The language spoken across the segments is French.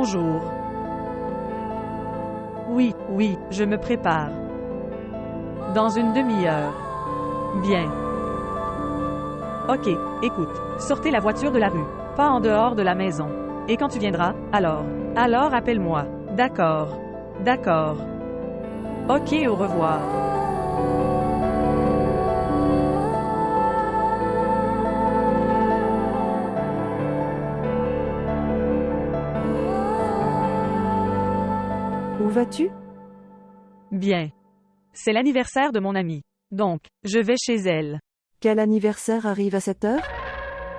Bonjour. Oui, oui, je me prépare. Dans une demi-heure. Bien. Ok, écoute, sortez la voiture de la rue, pas en dehors de la maison. Et quand tu viendras, alors appelle-moi. D'accord. D'accord. Ok, au revoir. Où vas-tu? Bien. C'est l'anniversaire de mon amie. Donc, je vais chez elle. Quel anniversaire arrive à cette heure?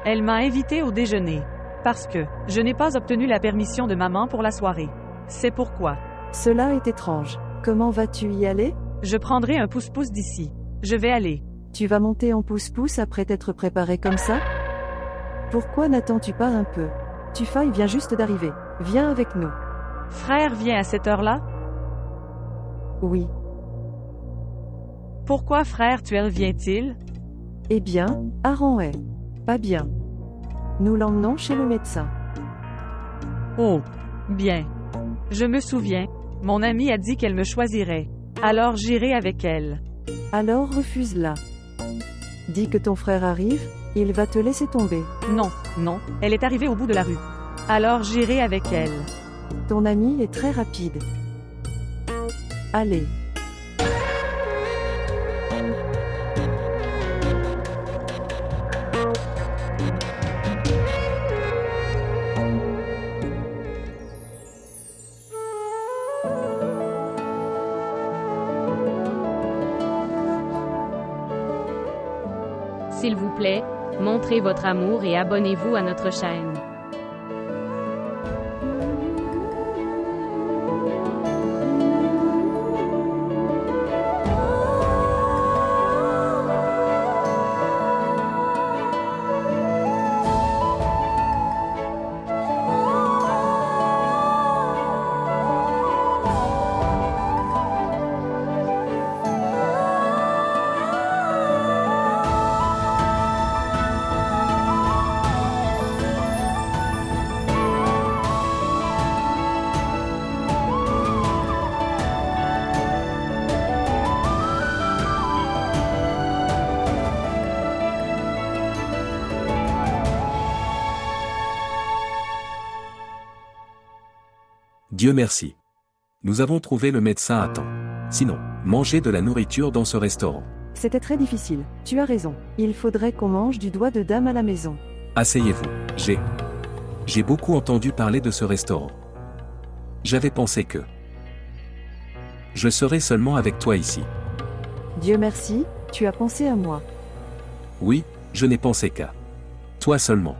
Elle m'a invité au déjeuner. Parce que, je n'ai pas obtenu la permission de maman pour la soirée. C'est pourquoi. Cela est étrange. Comment vas-tu y aller? Je prendrai un pouce-pouce d'ici. Je vais aller. Tu vas monter en pouce-pouce après t'être préparé comme ça? Pourquoi n'attends-tu pas un peu? Tufai vient juste d'arriver. Viens avec nous. Frère vient à cette heure-là? Oui. Pourquoi frère Tuel vient-il? Eh bien, Aran est. Pas bien. Nous l'emmenons chez le médecin. Oh. Bien. Je me souviens. Mon amie a dit qu'elle me choisirait. Alors j'irai avec elle. Alors refuse-la. Dis que ton frère arrive, il va te laisser tomber. Non, non, elle est arrivée au bout de la rue. Alors j'irai avec elle. Ton ami est très rapide. Allez. S'il vous plaît, montrez votre amour et abonnez-vous à notre chaîne. Dieu merci. Nous avons trouvé le médecin à temps. Sinon, manger de la nourriture dans ce restaurant. C'était très difficile. Tu as raison. Il faudrait qu'on mange du doigt de dame à la maison. Asseyez-vous. J'ai beaucoup entendu parler de ce restaurant. J'avais pensé que je serais seulement avec toi ici. Dieu merci, tu as pensé à moi. Oui, je n'ai pensé qu'à toi seulement.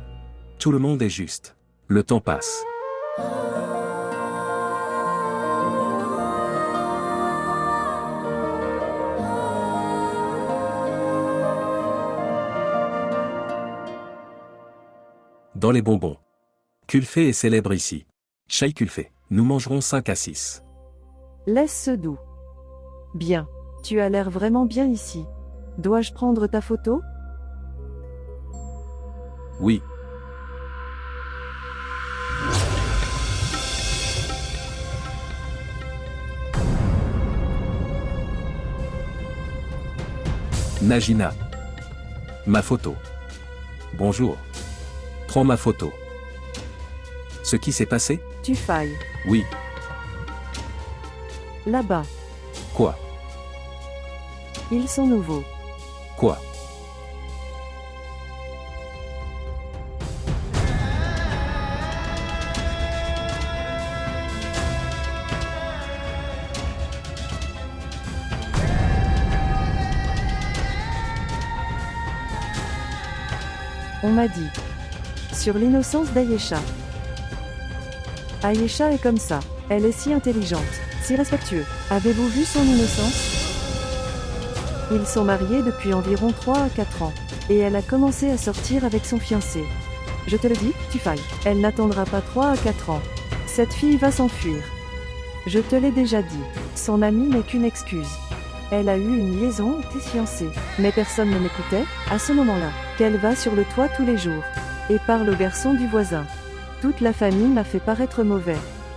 Tout le monde est juste. Le temps passe. Dans les bonbons. Kulfé est célèbre ici. Chai Kulfé. Nous mangerons 5 à 6. Laisse ce doux. Bien. Tu as l'air vraiment bien ici. Dois-je prendre ta photo? Oui. Najina. Ma photo. Bonjour. Prends ma photo. Ce qui s'est passé? Tufai. Oui. Là-bas. Quoi? Ils sont nouveaux. Quoi? On m'a dit. Sur l'innocence d'Ayesha. Ayesha est comme ça. Elle est si intelligente, si respectueuse. Avez-vous vu son innocence? Ils sont mariés depuis environ 3 à 4 ans. Et elle a commencé à sortir avec son fiancé. Je te le dis, Tufai. Elle n'attendra pas 3 à 4 ans. Cette fille va s'enfuir. Je te l'ai déjà dit. Son amie n'est qu'une excuse. Elle a eu une liaison et était fiancée. Mais personne ne m'écoutait, à ce moment-là. Qu'elle va sur le toit tous les jours. Et parle au garçon du voisin. Toute la famille m'a fait paraître mauvais.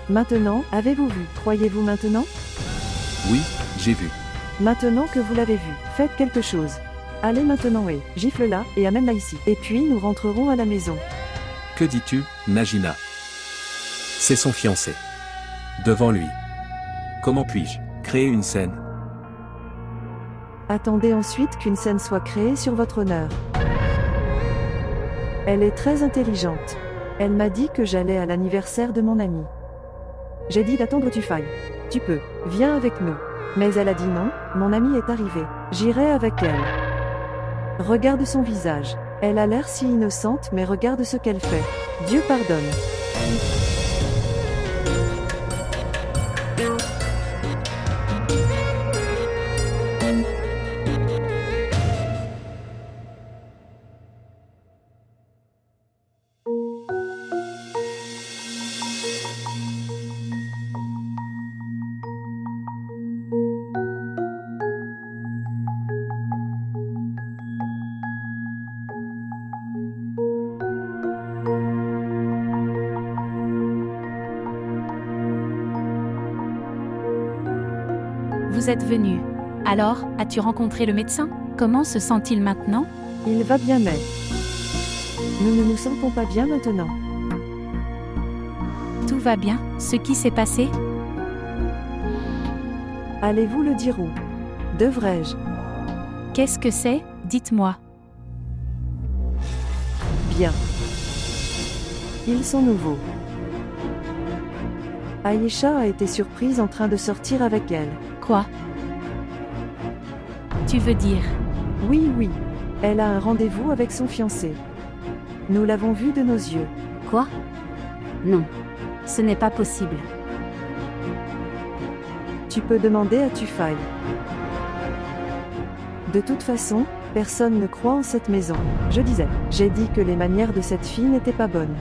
Maintenant, avez-vous vu? Croyez-vous maintenant? Oui, j'ai vu. Maintenant que vous l'avez vu, faites quelque chose. Allez maintenant et gifle-la et amène-la ici. Et puis nous rentrerons à la maison. Que dis-tu, Najina? C'est son fiancé. Devant lui. Comment puis-je créer une scène? Attendez ensuite qu'une scène soit créée sur votre honneur. Elle est très intelligente. Elle m'a dit que j'allais à l'anniversaire de mon ami. J'ai dit d'attendre Tufai. Tu peux, viens avec nous. Mais elle a dit non, mon amie est arrivée. J'irai avec elle. Regarde son visage. Elle a l'air si innocente mais regarde ce qu'elle fait. Dieu pardonne. Vous êtes venu. Alors, as-tu rencontré le médecin? Comment se sent-il maintenant? Il va bien mais... Nous ne nous sentons pas bien maintenant. Tout va bien? Ce qui s'est passé? Allez-vous le dire où? Devrais-je? Qu'est-ce que c'est? Dites-moi. Bien. Ils sont nouveaux. Aïcha a été surprise en train de sortir avec elle. Quoi? Tu veux dire? Oui, oui. Elle a un rendez-vous avec son fiancé. Nous l'avons vu de nos yeux. Quoi? Non. Ce n'est pas possible. Tu peux demander à Tufai. De toute façon, personne ne croit en cette maison. Je disais, j'ai dit que les manières de cette fille n'étaient pas bonnes.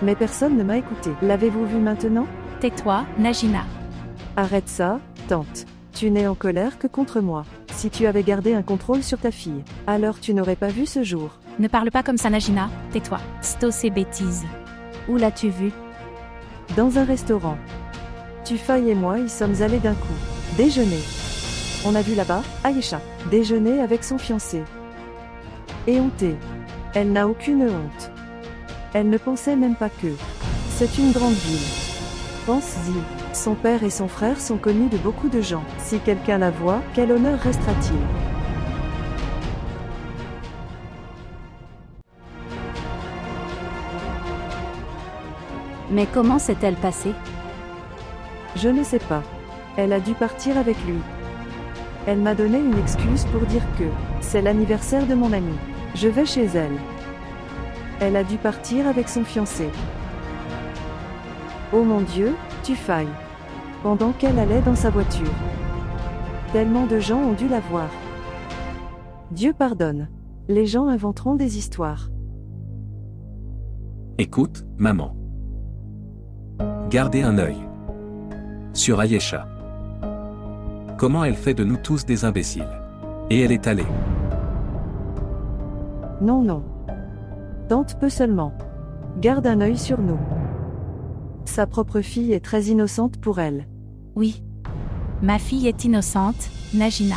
Mais personne ne m'a écouté. L'avez-vous vu maintenant? Tais-toi, Najina. Arrête ça, tante. Tu n'es en colère que contre moi. Si tu avais gardé un contrôle sur ta fille, alors tu n'aurais pas vu ce jour. Ne parle pas comme ça, Najina. Tais-toi. Sto ces bêtises. Où l'as-tu vu? Dans un restaurant. Tufai et moi y sommes allés d'un coup. Déjeuner. On a vu là-bas, Aïcha, déjeuner avec son fiancé. Et honter. Elle n'a aucune honte. Elle ne pensait même pas que... C'est une grande ville. Pense-y. Son père et son frère sont connus de beaucoup de gens. Si quelqu'un la voit, quel honneur restera-t-il? Mais comment s'est-elle passée? Je ne sais pas. Elle a dû partir avec lui. Elle m'a donné une excuse pour dire que c'est l'anniversaire de mon ami. Je vais chez elle. Elle a dû partir avec son fiancé. Oh mon Dieu, Tufai. Pendant qu'elle allait dans sa voiture. Tellement de gens ont dû la voir. Dieu pardonne. Les gens inventeront des histoires. Écoute, maman. Gardez un œil sur Aïcha. Comment elle fait de nous tous des imbéciles. Et elle est allée. Non, non. Tante peu seulement. Garde un œil sur nous. Sa propre fille est très innocente pour elle. Oui. Ma fille est innocente, Najina.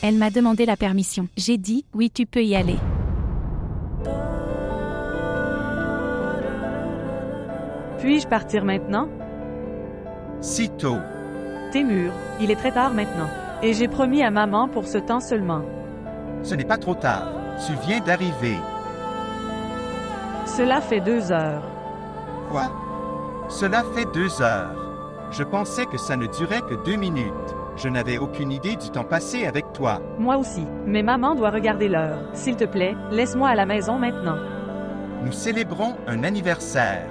Elle m'a demandé la permission. J'ai dit, oui, tu peux y aller. Puis-je partir maintenant? Sitôt. Témur, il est très tard maintenant. Et j'ai promis à maman pour ce temps seulement. Ce n'est pas trop tard. Tu viens d'arriver. Cela fait 2 heures. Quoi? Cela fait 2 heures. Je pensais que ça ne durait que 2 minutes. Je n'avais aucune idée du temps passé avec toi. Moi aussi. Mais maman doit regarder l'heure. S'il te plaît, laisse-moi à la maison maintenant. Nous célébrons un anniversaire.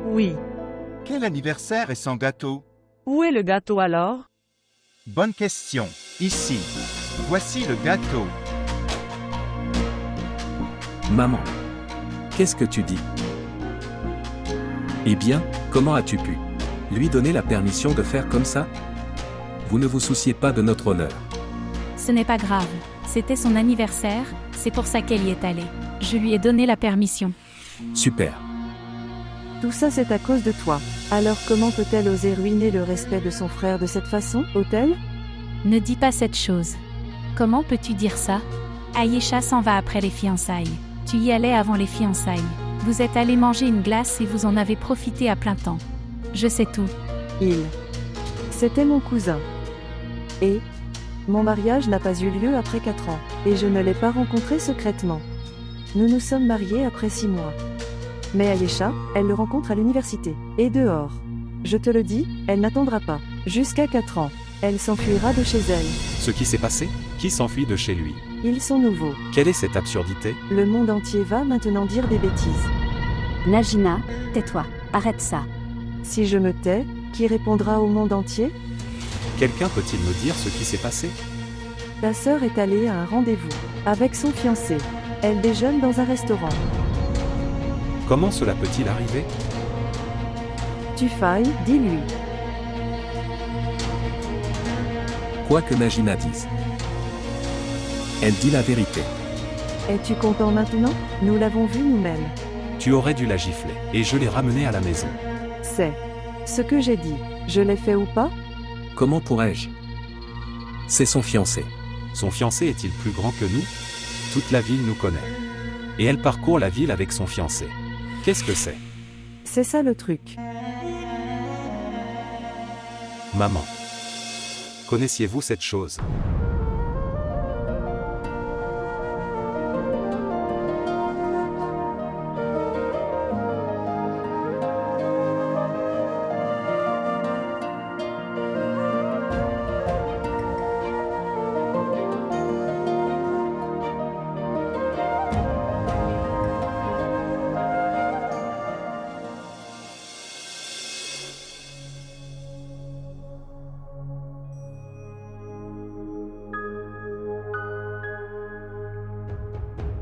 Oui. Quel anniversaire est sans gâteau? Où est le gâteau alors? Bonne question. Ici. Voici le gâteau. Maman. Qu'est-ce que tu dis? Eh bien, comment as-tu pu lui donner la permission de faire comme ça? Vous ne vous souciez pas de notre honneur. Ce n'est pas grave. C'était son anniversaire, c'est pour ça qu'elle y est allée. Je lui ai donné la permission. Super. Tout ça c'est à cause de toi. Alors comment peut-elle oser ruiner le respect de son frère de cette façon, Othel? Ne dis pas cette chose. Comment peux-tu dire ça? Ayesha s'en va après les fiançailles. Tu y allais avant les fiançailles. Vous êtes allés manger une glace et vous en avez profité à plein temps. Je sais tout. C'était mon cousin. Et mon mariage n'a pas eu lieu après 4 ans, et je ne l'ai pas rencontré secrètement. Nous nous sommes mariés après 6 mois. Mais Ayesha, elle le rencontre à l'université, et dehors. Je te le dis, elle n'attendra pas. Jusqu'à 4 ans. Elle s'enfuira de chez elle. Ce qui s'est passé? Qui s'enfuit de chez lui? Ils sont nouveaux. Quelle est cette absurdité? Le monde entier va maintenant dire des bêtises. Najina, tais-toi. Arrête ça. Si je me tais, qui répondra au monde entier? Quelqu'un peut-il me dire ce qui s'est passé? Ta sœur est allée à un rendez-vous avec son fiancé. Elle déjeune dans un restaurant. Comment cela peut-il arriver? Tu failles, dis-lui. Quoi que Najina dise. Elle dit la vérité. Es-tu content maintenant? Nous l'avons vu nous-mêmes. Tu aurais dû la gifler, et je l'ai ramenée à la maison. C'est ce que j'ai dit. Je l'ai fait ou pas? Comment pourrais-je? C'est son fiancé. Son fiancé est-il plus grand que nous? Toute la ville nous connaît. Et elle parcourt la ville avec son fiancé. Qu'est-ce que c'est? C'est ça le truc. Maman. Connaissiez-vous cette chose?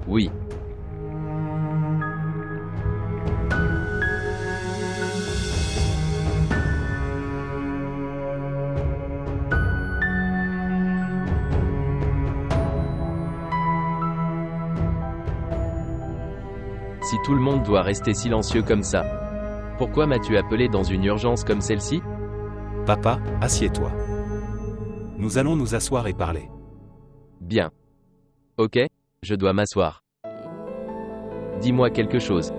Oui. Si tout le monde doit rester silencieux comme ça, pourquoi m'as-tu appelé dans une urgence comme celle-ci? Papa, assieds-toi. Nous allons nous asseoir et parler. Bien. Ok, je dois m'asseoir. Dis-moi quelque chose.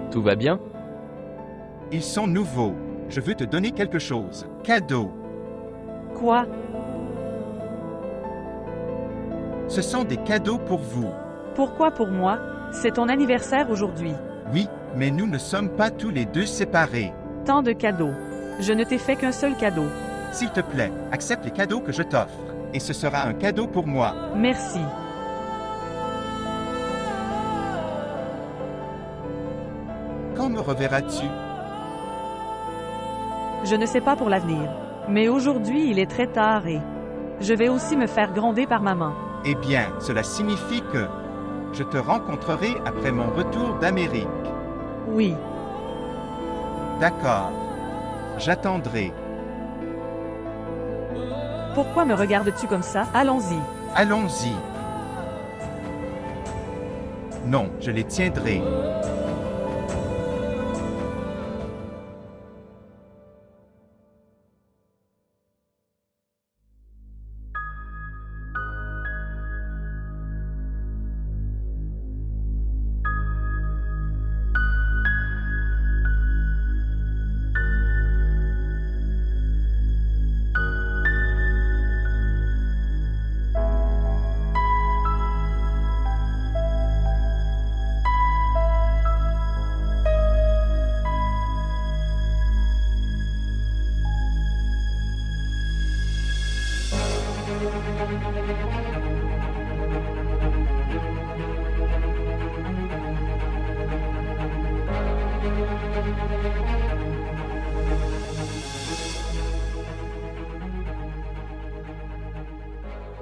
Tout va bien? Ils sont nouveaux. Je veux te donner quelque chose. Cadeau. Quoi? Ce sont des cadeaux pour vous. Pourquoi pour moi? C'est ton anniversaire aujourd'hui. Oui, mais nous ne sommes pas tous les deux séparés. Tant de cadeaux. Je ne t'ai fait qu'un seul cadeau. S'il te plaît, accepte les cadeaux que je t'offre. Et ce sera un cadeau pour moi. Merci. Quand me reverras-tu? Je ne sais pas pour l'avenir. Mais aujourd'hui il est très tard et je vais aussi me faire gronder par maman. Eh bien, cela signifie que je te rencontrerai après mon retour d'Amérique. Oui. D'accord. J'attendrai. Pourquoi me regardes-tu comme ça? Allons-y. Allons-y. Non, je les tiendrai.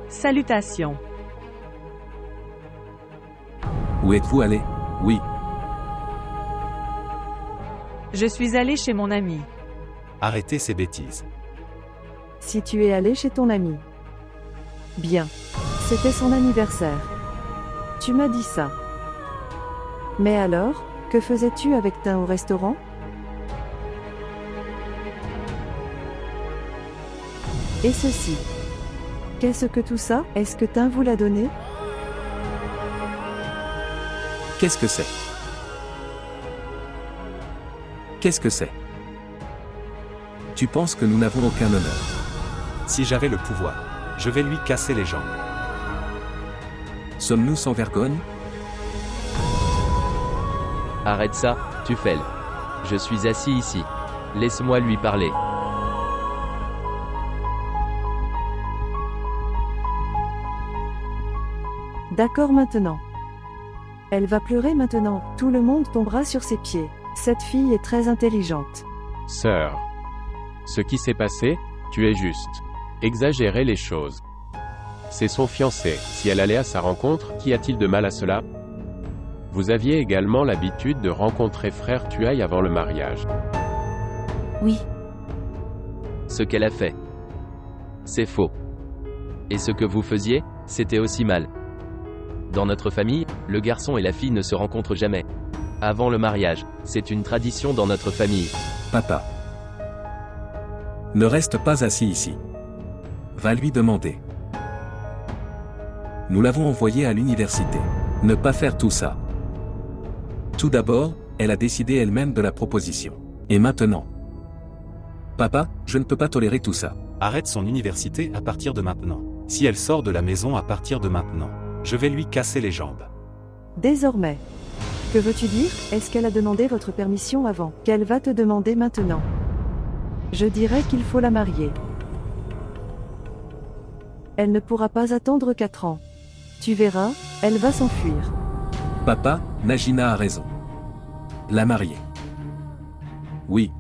Salutations. Où êtes-vous allé? Oui. Je suis allé chez mon ami. Arrêtez ces bêtises. Si tu es allé chez ton ami. Bien. C'était son anniversaire. Tu m'as dit ça. Mais alors, que faisais-tu avec Tin au restaurant? Et ceci. Qu'est-ce que tout ça? Est-ce que Tin vous l'a donné? Qu'est-ce que c'est? Qu'est-ce que c'est? Tu penses que nous n'avons aucun honneur? Si j'avais le pouvoir, je vais lui casser les jambes. Sommes-nous sans vergogne? Arrête ça, Tufel. Je suis assis ici. Laisse-moi lui parler. D'accord maintenant. Elle va pleurer maintenant, tout le monde tombera sur ses pieds. Cette fille est très intelligente. Sœur. Ce qui s'est passé, tu es juste. Exagérer les choses. C'est son fiancé. Si elle allait à sa rencontre, qu'y a-t-il de mal à cela? Vous aviez également l'habitude de rencontrer frère Tuaï avant le mariage. Oui, Ce qu'elle a fait. C'est faux. Et ce que vous faisiez, c'était aussi mal. Dans notre famille, le garçon et la fille ne se rencontrent jamais. Avant le mariage, c'est une tradition dans notre famille. Papa. Ne reste pas assis ici. Va lui demander. Nous l'avons envoyée à l'université. Ne pas faire tout ça. Tout d'abord, elle a décidé elle-même de la proposition. Et maintenant? Papa, je ne peux pas tolérer tout ça. Arrête son université à partir de maintenant. Si elle sort de la maison à partir de maintenant, je vais lui casser les jambes. Désormais. Que veux-tu dire? Est-ce qu'elle a demandé votre permission avant? Qu'elle va te demander maintenant? Je dirais qu'il faut la marier. Elle ne pourra pas attendre 4 ans. Tu verras, elle va s'enfuir. Papa, Najina a raison. La marier. Oui.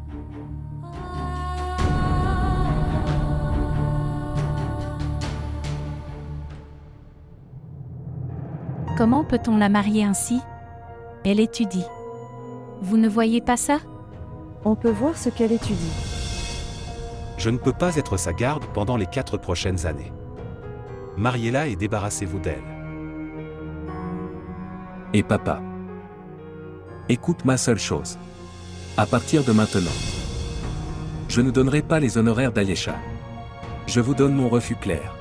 comment peut-on la marier ainsi? Elle étudie. Vous ne voyez pas ça? On peut voir ce qu'elle étudie. Je ne peux pas être sa garde pendant les 4 prochaines années. Mariez-la et débarrassez-vous d'elle. Et papa. Écoute ma seule chose. À partir de maintenant, je ne donnerai pas les honoraires d'Ayesha. Je vous donne mon refus clair.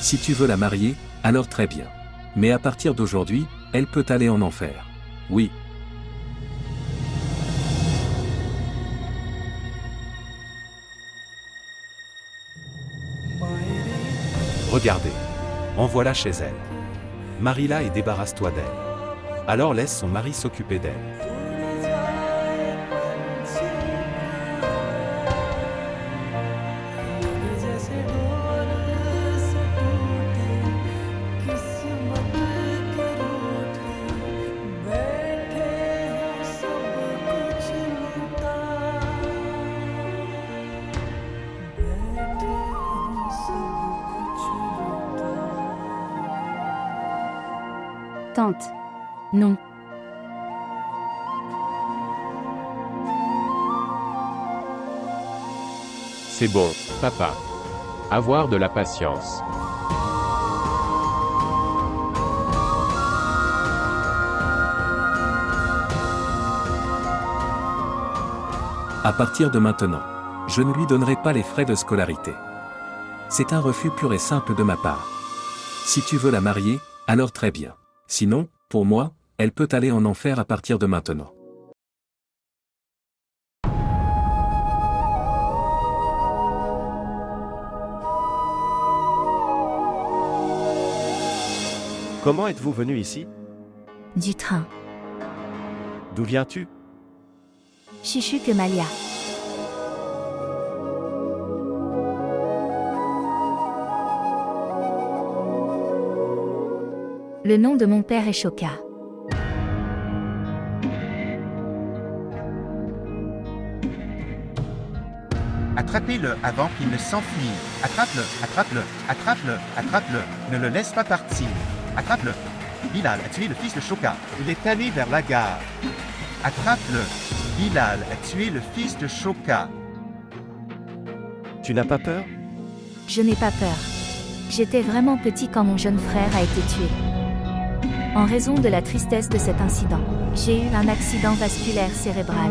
Si tu veux la marier, alors très bien. Mais à partir d'aujourd'hui, elle peut aller en enfer. Oui. Regardez. Envoie-la chez elle. Marie-la et débarrasse-toi d'elle. Alors laisse son mari s'occuper d'elle. Tante. Non. C'est bon, papa. Avoir de la patience. À partir de maintenant, je ne lui donnerai pas les frais de scolarité. C'est un refus pur et simple de ma part. Si tu veux la marier, alors très bien. Sinon, pour moi, elle peut aller en enfer à partir de maintenant. Comment êtes-vous venu ici? Du train. D'où viens-tu? Chichu que Malia. Le nom de mon père est Shoka. Attrapez-le avant qu'il ne s'enfuit. Attrape-le, attrape-le, attrape-le, attrape-le. Ne le laisse pas partir. Attrape-le. Bilal a tué le fils de Shoka. Il est allé vers la gare. Attrape-le. Bilal a tué le fils de Shoka. Tu n'as pas peur? Je n'ai pas peur. J'étais vraiment petit quand mon jeune frère a été tué. En raison de la tristesse de cet incident, j'ai eu un accident vasculaire cérébral.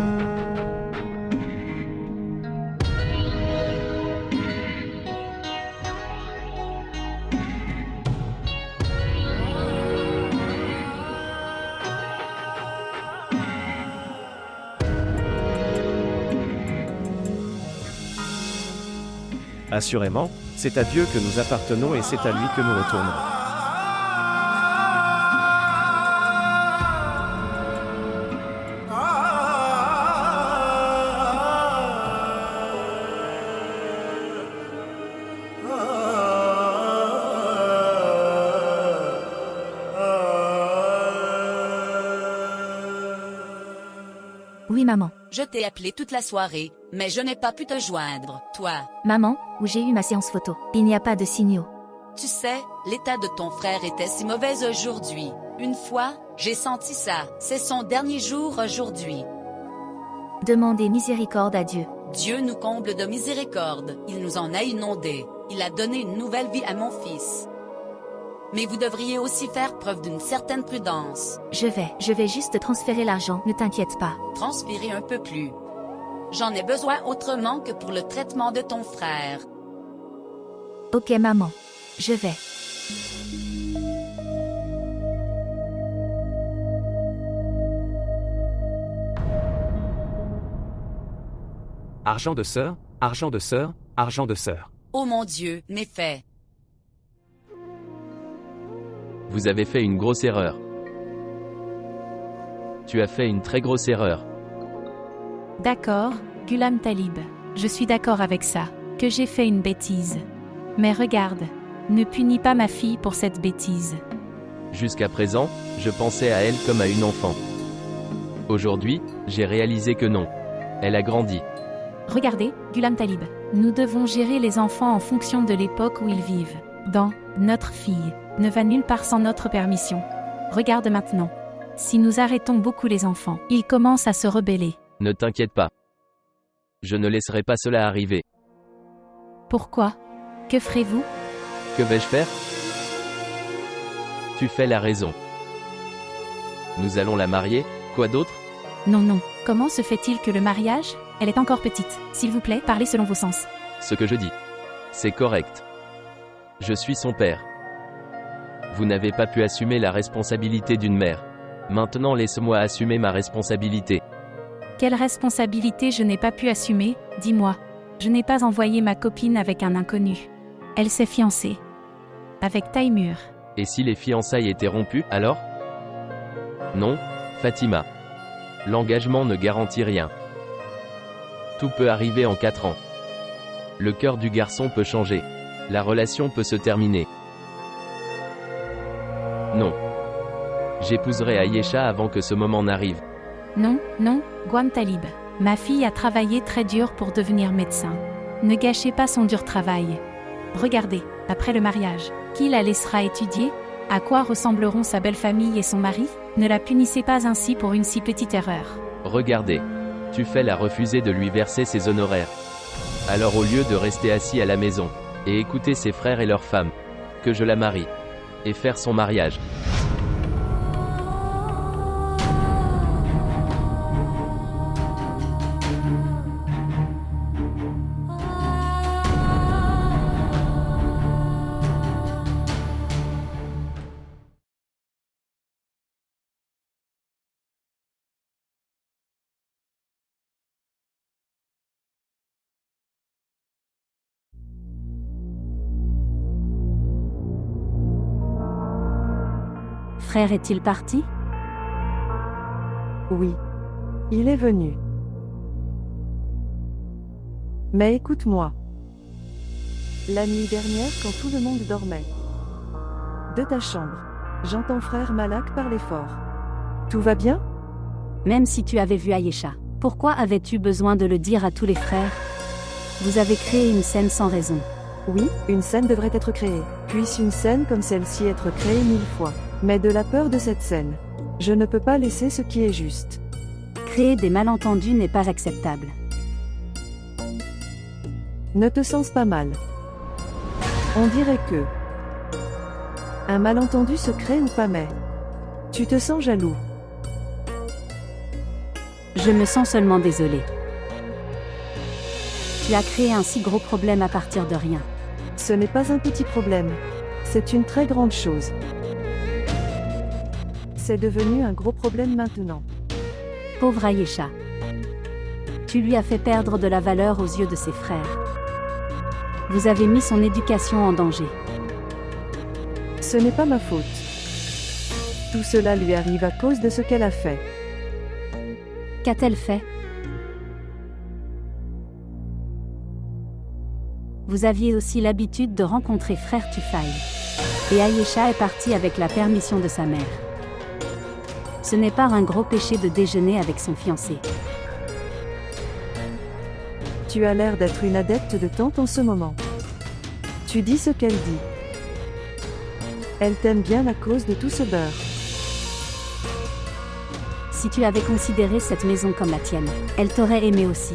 Assurément, c'est à Dieu que nous appartenons et c'est à lui que nous retournerons. Oui maman. Je t'ai appelé toute la soirée, mais je n'ai pas pu te joindre, toi. Maman, où j'ai eu ma séance photo. Il n'y a pas de signaux. Tu sais, l'état de ton frère était si mauvais aujourd'hui. Une fois, j'ai senti ça. C'est son dernier jour aujourd'hui. Demandez miséricorde à Dieu. Dieu nous comble de miséricorde. Il nous en a inondés. Il a donné une nouvelle vie à mon fils. Mais vous devriez aussi faire preuve d'une certaine prudence. Je vais juste transférer l'argent, ne t'inquiète pas. Transpirer un peu plus. J'en ai besoin autrement que pour le traitement de ton frère. Ok maman. Je vais. Argent de sœur, argent de sœur, argent de sœur. Oh mon Dieu, méfait. Vous avez fait une grosse erreur. Tu as fait une très grosse erreur. D'accord, Ghulam Talib. Je suis d'accord avec ça, que j'ai fait une bêtise. Mais regarde, ne punis pas ma fille pour cette bêtise. Jusqu'à présent, je pensais à elle comme à une enfant. Aujourd'hui, j'ai réalisé que non. Elle a grandi. Regardez, Ghulam Talib, nous devons gérer les enfants en fonction de l'époque où ils vivent. Dans notre fille ne va nulle part sans notre permission. Regarde maintenant. Si nous arrêtons beaucoup les enfants, ils commencent à se rebeller. Ne t'inquiète pas. Je ne laisserai pas cela arriver. Pourquoi? Que ferez-vous? Que vais-je faire? Tu fais la raison. Nous allons la marier, quoi d'autre? Non. Comment se fait-il que le mariage? Elle est encore petite. S'il vous plaît, parlez selon vos sens. Ce que je dis. C'est correct. Je suis son père. Vous n'avez pas pu assumer la responsabilité d'une mère. Maintenant laisse-moi assumer ma responsabilité. Quelle responsabilité je n'ai pas pu assumer? Dis-moi. Je n'ai pas envoyé ma copine avec un inconnu. Elle s'est fiancée. Avec Taimur. Et si les fiançailles étaient rompues, alors? Non, Fatima. L'engagement ne garantit rien. Tout peut arriver en 4 ans. Le cœur du garçon peut changer. La relation peut se terminer. Non. J'épouserai Ayesha avant que ce moment n'arrive. Non, Ghulam Talib. Ma fille a travaillé très dur pour devenir médecin. Ne gâchez pas son dur travail. Regardez, après le mariage, qui la laissera étudier? À quoi ressembleront sa belle famille et son mari? Ne la punissez pas ainsi pour une si petite erreur. Regardez. Tu fais la refuser de lui verser ses honoraires. Alors au lieu de rester assis à la maison, et écouter ses frères et leurs femmes, que je la marie, et faire son mariage. Frère est-il parti? Oui. Il est venu. Mais écoute-moi. La nuit dernière quand tout le monde dormait. De ta chambre. J'entends frère Malak parler fort. Tout va bien? Même si tu avais vu Ayesha, pourquoi avais-tu besoin de le dire à tous les frères? Vous avez créé une scène sans raison. Oui, une scène devrait être créée. Puisse une scène comme celle-ci être créée 1000 fois. Mais de la peur de cette scène. Je ne peux pas laisser ce qui est juste. Créer des malentendus n'est pas acceptable. Ne te sens pas mal. On dirait que... un malentendu se crée ou pas mais... Tu te sens jaloux. Je me sens seulement désolée. Tu as créé un si gros problème à partir de rien. Ce n'est pas un petit problème. C'est une très grande chose. C'est devenu un gros problème maintenant. Pauvre Ayesha. Tu lui as fait perdre de la valeur aux yeux de ses frères. Vous avez mis son éducation en danger. Ce n'est pas ma faute. Tout cela lui arrive à cause de ce qu'elle a fait. Qu'a-t-elle fait? Vous aviez aussi l'habitude de rencontrer frère Tufail. Et Ayesha est partie avec la permission de sa mère. Ce n'est pas un gros péché de déjeuner avec son fiancé. Tu as l'air d'être une adepte de tante en ce moment. Tu dis ce qu'elle dit. Elle t'aime bien à cause de tout ce beurre. Si tu avais considéré cette maison comme la tienne, elle t'aurait aimé aussi.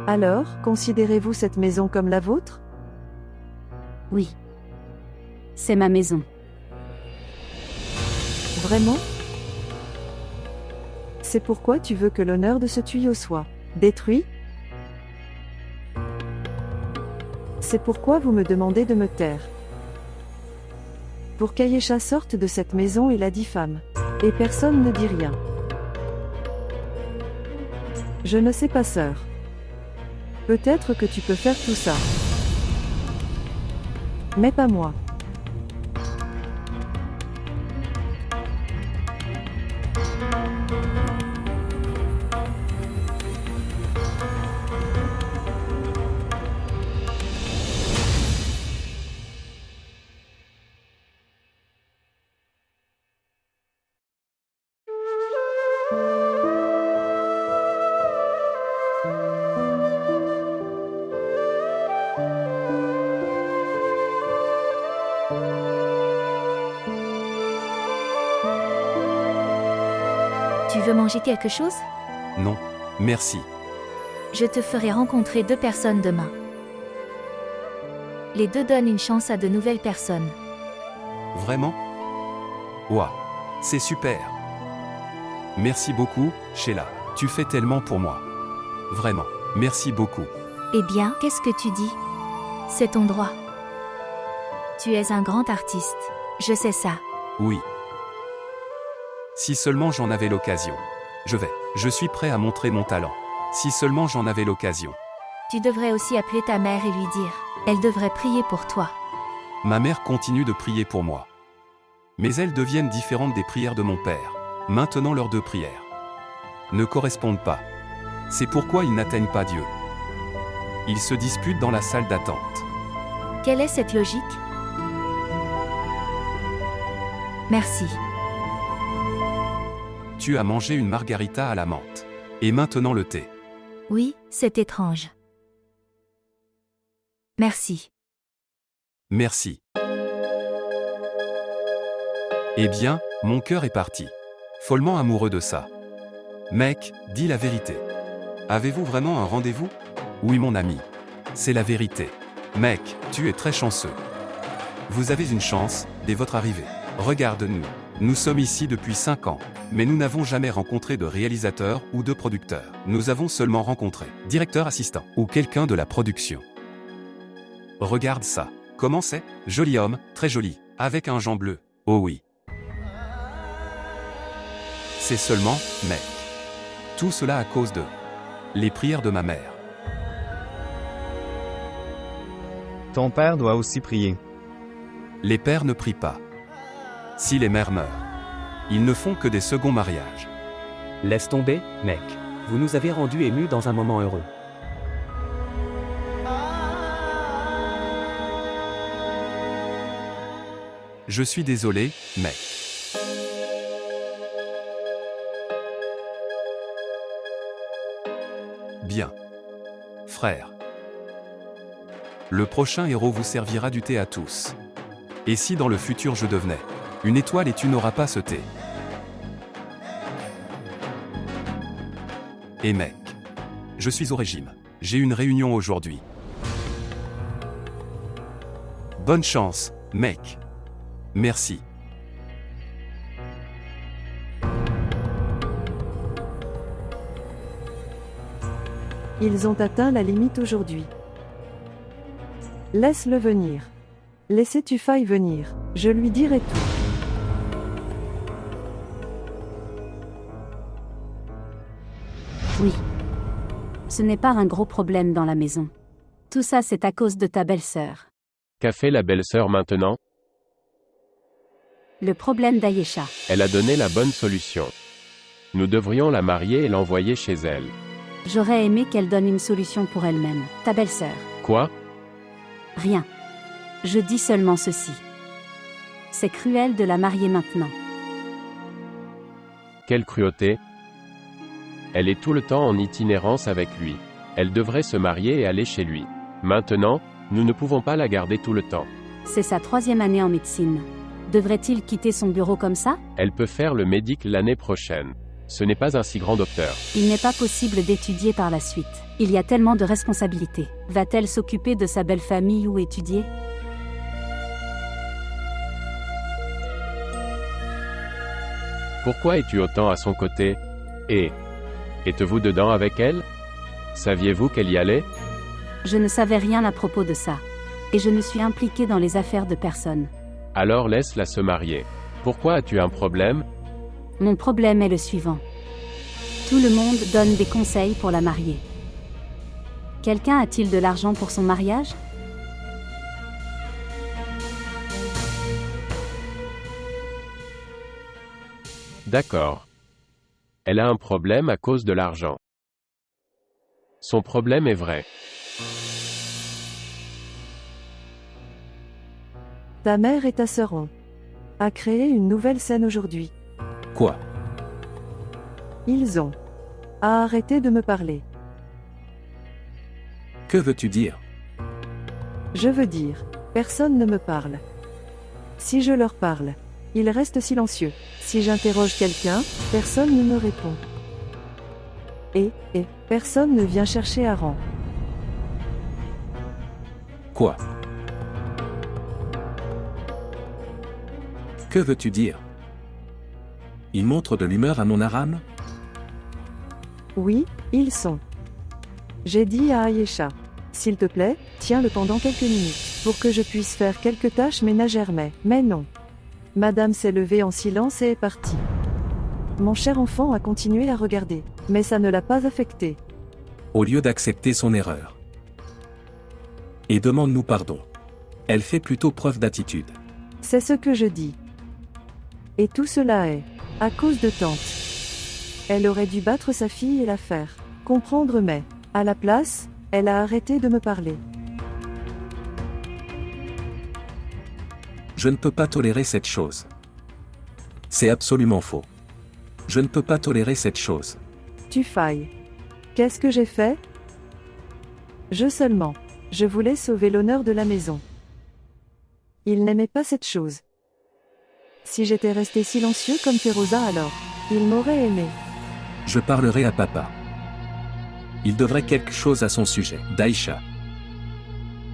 Alors, considérez-vous cette maison comme la vôtre? Oui. C'est ma maison. Vraiment? C'est pourquoi tu veux que l'honneur de ce tuyau soit détruit? C'est pourquoi vous me demandez de me taire. Pour qu'Ayesha sorte de cette maison et la diffame. Et personne ne dit rien. Je ne sais pas, sœur. Peut-être que tu peux faire tout ça. Mais pas moi. Tu veux manger quelque chose? Non, merci. Je te ferai rencontrer 2 personnes demain. Les 2 donnent une chance à de nouvelles personnes. Vraiment? Ouah, c'est super. Merci beaucoup, Sheila. Tu fais tellement pour moi. Vraiment, merci beaucoup. Eh bien, qu'est-ce que tu dis? C'est ton droit. Tu es un grand artiste. Je sais ça. Oui. Si seulement j'en avais l'occasion. Je suis prêt à montrer mon talent. Si seulement j'en avais l'occasion. Tu devrais aussi appeler ta mère et lui dire. Elle devrait prier pour toi. Ma mère continue de prier pour moi. Mais elles deviennent différentes des prières de mon père. Maintenant leurs 2 prières ne correspondent pas. C'est pourquoi ils n'atteignent pas Dieu. Ils se disputent dans la salle d'attente. Quelle est cette logique? Merci. Tu as mangé une margarita à la menthe. Et maintenant le thé. Oui, c'est étrange. Merci. Merci. Eh bien, mon cœur est parti. Follement amoureux de ça. Mec, dis la vérité. Avez-vous vraiment un rendez-vous? Oui mon ami. C'est la vérité. Mec, tu es très chanceux. Vous avez une chance, dès votre arrivée. Regarde-nous. Nous sommes ici depuis 5 ans. Mais nous n'avons jamais rencontré de réalisateur ou de producteur. Nous avons seulement rencontré directeur assistant ou quelqu'un de la production. Regarde ça. Comment c'est? Joli homme, très joli, avec un Jean bleu. Oh oui. C'est seulement, mec. Tout cela à cause de les prières de ma mère. Ton père doit aussi prier. Les pères ne prient pas. Si les mères meurent, ils ne font que des seconds mariages. Laisse tomber, mec. Vous nous avez rendus émus dans un moment heureux. Je suis désolé, mec. Bien. Frère. Le prochain héros vous servira du thé à tous. Et si dans le futur je devenais une étoile et tu n'auras pas ce thé? Et mec. Je suis au régime. J'ai une réunion aujourd'hui. Bonne chance, mec. Merci. Ils ont atteint la limite aujourd'hui. Laisse-le venir. Laissez Tufail venir, je lui dirai tout. Oui. Ce n'est pas un gros problème dans la maison. Tout ça c'est à cause de ta belle-sœur. Qu'a fait la belle-sœur maintenant? Le problème d'Ayesha. Elle a donné la bonne solution. Nous devrions la marier et l'envoyer chez elle. J'aurais aimé qu'elle donne une solution pour elle-même, ta belle-sœur. Quoi? Rien. Je dis seulement ceci. C'est cruel de la marier maintenant. Quelle cruauté! Elle est tout le temps en itinérance avec lui. Elle devrait se marier et aller chez lui. Maintenant, nous ne pouvons pas la garder tout le temps. C'est sa 3e année en médecine. Devrait-il quitter son bureau comme ça? Elle peut faire le médic l'année prochaine. Ce n'est pas un si grand docteur. Il n'est pas possible d'étudier par la suite. Il y a tellement de responsabilités. Va-t-elle s'occuper de sa belle famille ou étudier? Pourquoi es-tu autant à son côté? Et êtes-vous dedans avec elle? Saviez-vous qu'elle y allait? Je ne savais rien à propos de ça. Et je ne suis impliquée dans les affaires de personne. Alors laisse-la se marier. Pourquoi as-tu un problème? Mon problème est le suivant. Tout le monde donne des conseils pour la marier. Quelqu'un a-t-il de l'argent pour son mariage? D'accord. Elle a un problème à cause de l'argent. Son problème est vrai. Ta mère et ta sœur ont créé une nouvelle scène aujourd'hui. Quoi? Ils ont arrêté de me parler. Que veux-tu dire? Je veux dire, personne ne me parle. Si je leur parle, ils restent silencieux. Si j'interroge quelqu'un, personne ne me répond. Et personne ne vient chercher Aran. Quoi? Que veux-tu dire? Ils montrent de l'humeur à mon Aram? Oui, ils sont. J'ai dit à Ayesha, s'il te plaît, tiens-le pendant quelques minutes, pour que je puisse faire quelques tâches ménagères mais non. Madame s'est levée en silence et est partie. Mon cher enfant a continué à regarder, mais ça ne l'a pas affecté. Au lieu d'accepter son erreur. Et demande-nous pardon. Elle fait plutôt preuve d'attitude. C'est ce que je dis. Et tout cela est à cause de tante. Elle aurait dû battre sa fille et la faire comprendre, mais, à la place, elle a arrêté de me parler. Je ne peux pas tolérer cette chose. C'est absolument faux. Je ne peux pas tolérer cette chose. Tufail. Qu'est-ce que j'ai fait? Je voulais sauver l'honneur de la maison. Il n'aimait pas cette chose. Si j'étais resté silencieux comme Feroza alors, il m'aurait aimé. Je parlerai à papa. Il devrait quelque chose à son sujet, d'Aïcha.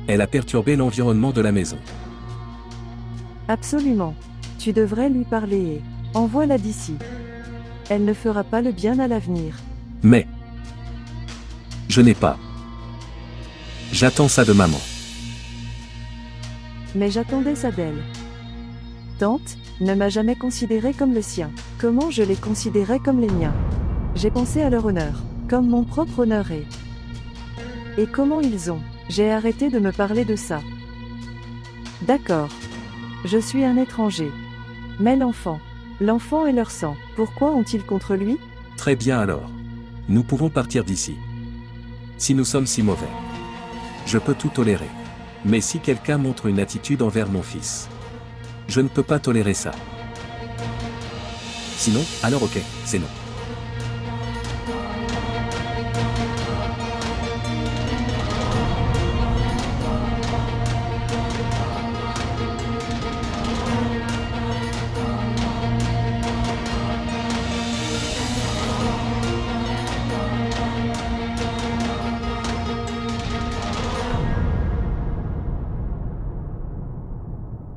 Elle a perturbé l'environnement de la maison. Absolument. Tu devrais lui parler et envoie-la d'ici. Elle ne fera pas le bien à l'avenir. Mais je n'ai pas. J'attends ça de maman. Mais j'attendais ça d'elle. Tante ne m'a jamais considéré comme le sien. Comment je les considérais comme les miens? J'ai pensé à leur honneur, comme mon propre honneur est. Et comment ils ont? J'ai arrêté de me parler de ça. D'accord. Je suis un étranger. Mais l'enfant est leur sang. Pourquoi ont-ils contre lui? Très bien alors. Nous pouvons partir d'ici. Si nous sommes si mauvais. Je peux tout tolérer. Mais si quelqu'un montre une attitude envers mon fils, je ne peux pas tolérer ça. Sinon, alors ok, c'est non.